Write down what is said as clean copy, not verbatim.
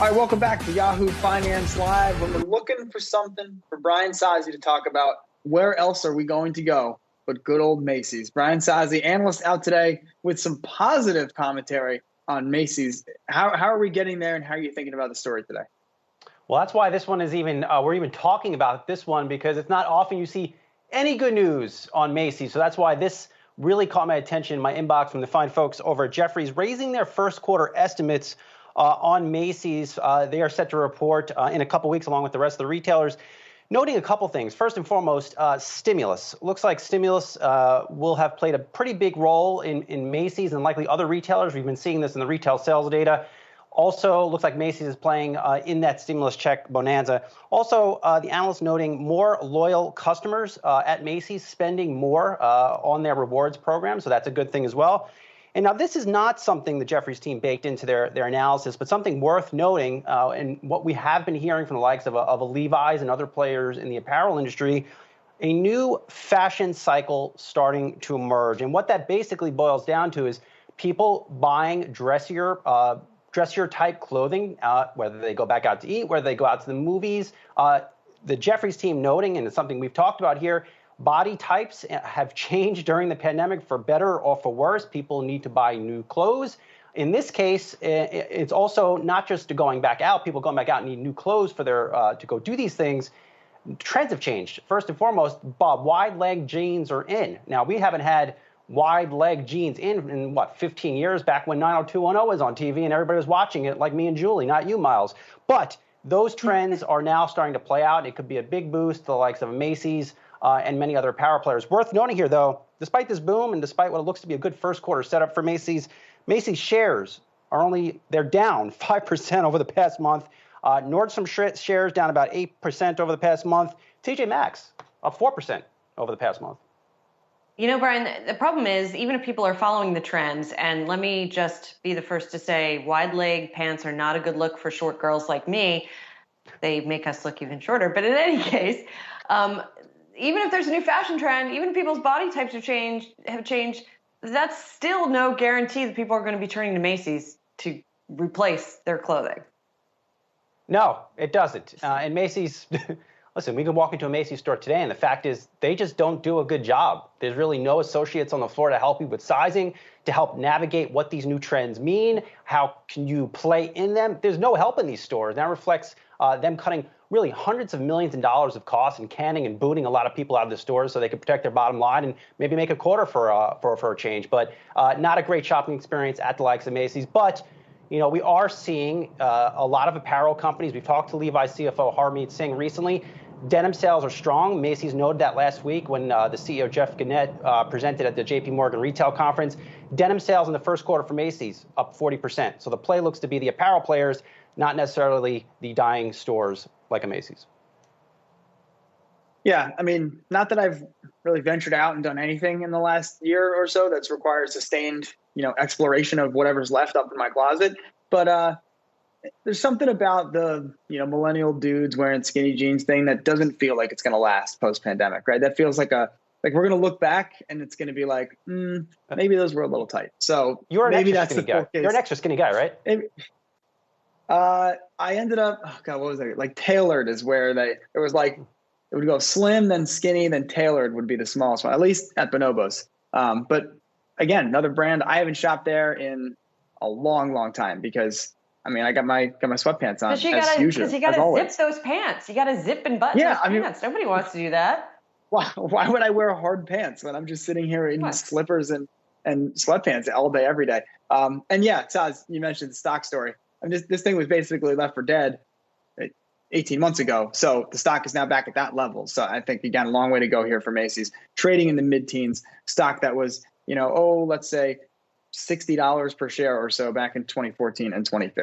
All right, welcome back to Yahoo Finance Live. When we're looking for something for Brian Sozzi to talk about, where else are we going to go but good old Macys? Brian Sozzi, analyst, out today with some positive commentary on Macys. How are we getting there, and how are you thinking about the story today? Well, that's why this one is we're even talking about this one, because it's not often you see any good news on Macys. So that's why this really caught my attention in my inbox from the fine folks over at Jefferies, raising their first quarter estimates on Macys. They are set to report in a couple weeks along with the rest of the retailers, noting a couple things. First and foremost, stimulus. Looks like stimulus will have played a pretty big role in Macys and likely other retailers. We've been seeing this in the retail sales data. Also, looks like Macys is playing in that stimulus check bonanza. Also, the analysts noting more loyal customers at Macys spending more on their rewards program. So that's a good thing as well. And now this is not something the Jefferies team baked into their analysis, but something worth noting, and what we have been hearing from the likes of a Levi's and other players in the apparel industry, a new fashion cycle starting to emerge. And what that basically boils down to is people buying dressier type clothing, whether they go back out to eat, whether they go out to the movies. The Jefferies team noting, and it's something we've talked about here, body types have changed during the pandemic for better or for worse. People need to buy new clothes. In this case, it's also not just going back out. People going back out need new clothes for their to go do these things. Trends have changed. First and foremost, Bob, wide leg jeans are in. Now, we haven't had wide leg jeans in what, 15 years, back when 90210 was on TV and everybody was watching it, like me and Julie, not you, Miles. But those trends are now starting to play out. It could be a big boost to the likes of Macys and many other power players. Worth noting here, though, despite this boom and despite what it looks to be a good first quarter setup for Macys, Macys shares they're down 5% over the past month. Nordstrom shares down about 8% over the past month. TJ Maxx up 4% over the past month. You know, Brian, the problem is, even if people are following the trends, and let me just be the first to say, wide leg pants are not a good look for short girls like me. They make us look even shorter. But in any case, even if there's a new fashion trend, even if people's body types have changed, that's still no guarantee that people are going to be turning to Macys to replace their clothing. No, it doesn't. And Macys, listen, we can walk into a Macys store today, and the fact is they just don't do a good job. There's really no associates on the floor to help you with sizing, to help navigate what these new trends mean. How can you play in them? There's no help in these stores. That reflects them cutting really hundreds of millions of dollars of costs and canning and booting a lot of people out of the stores so they can protect their bottom line and maybe make a quarter for a change. But not a great shopping experience at the likes of Macys. But you know, we are seeing a lot of apparel companies. We've talked to Levi's CFO Harmeet Singh recently. Denim sales are strong. Macys noted that last week when the CEO Jeff Gennett presented at the JP Morgan Retail Conference. Denim sales in the first quarter for Macys up 40%. So the play looks to be the apparel players, not necessarily the dying stores like a Macys. Yeah, I mean, not that I've really ventured out and done anything in the last year or so that's required sustained, exploration of whatever's left up in my closet. But there's something about the, millennial dudes wearing skinny jeans thing that doesn't feel like it's going to last post-pandemic, right? That feels like we're going to look back and it's going to be like, maybe those were a little tight. So maybe that's the case. You're an extra skinny guy, right? I ended up, what was it? Like tailored is where it would go slim, then skinny, then tailored would be the smallest one, at least at Bonobos. But again, another brand, I haven't shopped there in a long, long time because I got my sweatpants on as usual. Because you got to zip those pants. You got to zip and button those pants. Nobody wants to do that. Why would I wear hard pants when I'm just sitting here in slippers and sweatpants all day, every day? And yeah, Saz, you mentioned the stock story. This thing was basically left for dead 18 months ago. So the stock is now back at that level. So I think, again, a long way to go here for Macys. Trading in the mid-teens, stock that was, let's say $60 per share or so back in 2014 and 2015.